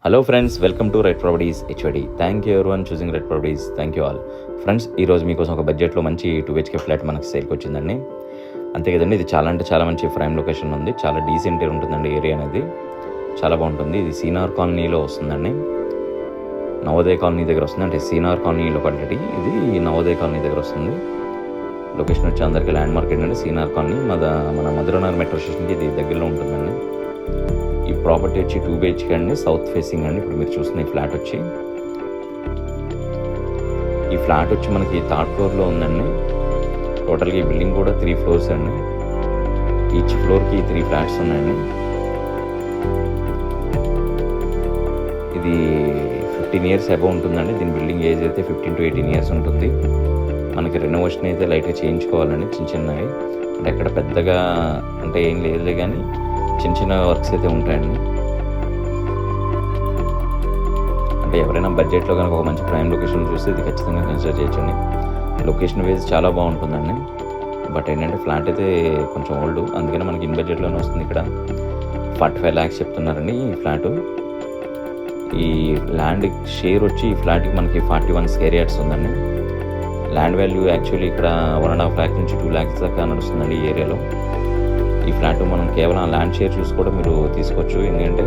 Hello friends, welcome to red properties హెచ్వడి. Thank you everyone choosing red properties. Thank you all. Friends, ఈరోజు మీకోసం ఒక బడ్జెట్లో మంచి 2 BHK flat మనకు సేల్కి వచ్చిందండి. అంతే కదండి, ఇది చాలా అంటే చాలా మంచి ప్రైమ్ లొకేషన్ ఉంది. చాలా డీసెంట్ ఉంటుందండి ఏరియా అనేది. చాలా బాగుంటుంది. ఇది సీనార్ కాలనీలో వస్తుందండి. నవోదయ కాలనీ దగ్గర వస్తుంది. అంటే సీనార్ కాలనీ లొకాలిటీ ఇది నవోదయ కాలనీ దగ్గర వస్తుంది. లొకేషన్ వచ్చి అందరికీ ల్యాండ్ మార్క్ ఏంటంటే సీనార్ కాలనీ మన మధురనగర్ మెట్రో స్టేషన్కి ఇది దగ్గరలో ఉంటుందండి. ఈ ప్రాపర్టీ వచ్చి 2 BHK అండి, సౌత్ ఫేసింగ్ అండి. ఇప్పుడు మీరు చూస్తున్న ఈ ఫ్లాట్ వచ్చి మనకి థర్డ్ ఫ్లోర్లో ఉందండి. టోటల్గా ఈ బిల్డింగ్ కూడా 3 floors అండి. ఈచ్ ఫ్లోర్కి 3 ఫ్లాట్స్ ఉన్నాయండి. ఇది 15 years అబౌవ్ ఉంటుందండి. దీని బిల్డింగ్ ఏజ్ అయితే 15 to 18 years ఉంటుంది. మనకి రెనోవేషన్ అయితే లైట్గా చేయించుకోవాలండి, చిన్నవి. అంటే ఎక్కడ పెద్దగా అంటే ఏం లేదు, కానీ చిన్న వర్క్స్ అయితే ఉంటాయండి. అంటే ఎవరైనా బడ్జెట్లో కనుక ఒక మంచి ప్రైమ్ లొకేషన్ చూస్తే ఇది ఖచ్చితంగా కన్సిడర్ చేయొచ్చండి. లొకేషన్ వైజ్ చాలా బాగుంటుందండి. బట్ ఏంటంటే ఫ్లాట్ అయితే కొంచెం ఓల్డ్, అందుకని మనకి ఇన్ బడ్జెట్లోనే వస్తుంది. ఇక్కడ 45 lakhs చెప్తున్నారండి ఈ ఫ్లాటు. ఈ ల్యాండ్ షేర్ వచ్చి ఈ ఫ్లాట్కి మనకి 41 square yards ఉందండి. ల్యాండ్ వాల్యూ యాక్చువల్లీ ఇక్కడ 1.5 lakh నుంచి 2 lakhs దాకా నడుస్తుందండి ఈ ఏరియాలో. ఈ ఫ్లాట్ మనం కేవలం ల్యాండ్ షేర్ చూసి కూడా మీరు తీసుకోవచ్చు. ఎందుకంటే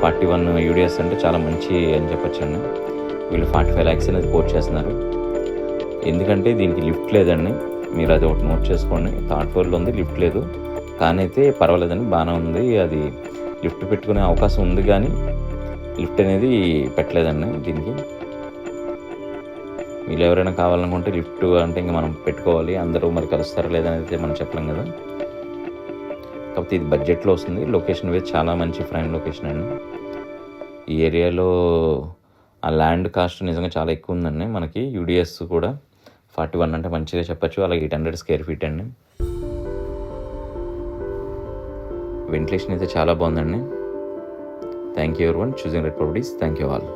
41 UDS అంటే చాలా మంచి అని చెప్పొచ్చు అండి. వీళ్ళు 45 lakhs అనేది కోట్ చేస్తున్నారు. ఎందుకంటే దీనికి లిఫ్ట్ లేదండి. మీరు అది ఒకటి నోట్ చేసుకోండి. థర్డ్ ఫ్లోర్లో ఉంది, లిఫ్ట్ లేదు. కానీ అయితే పర్వాలేదండి, బాగానే ఉంది. అది లిఫ్ట్ పెట్టుకునే అవకాశం ఉంది, కానీ లిఫ్ట్ అనేది పెట్టలేదండి దీనికి. వీళ్ళు ఎవరైనా కావాలనుకుంటే లిఫ్ట్ అంటే ఇంకా మనం పెట్టుకోవాలి. అందరూ మరి కలుస్తారా లేదని అయితే మనం చెప్పలేం కదా. కాకపోతే ఇది బడ్జెట్లో వస్తుంది. లొకేషన్ వైజ్ చాలా మంచి ప్రైమ్ లొకేషన్ అండి. ఈ ఏరియాలో ఆ ల్యాండ్ కాస్ట్ నిజంగా చాలా ఎక్కువ ఉందండి. మనకి UDS కూడా 41 అంటే మంచిగా చెప్పచ్చు. అలాగే 800 square feet అండి. వెంటిలేషన్ అయితే చాలా బాగుందండి. Thank you everyone choosing red properties. Thank you all.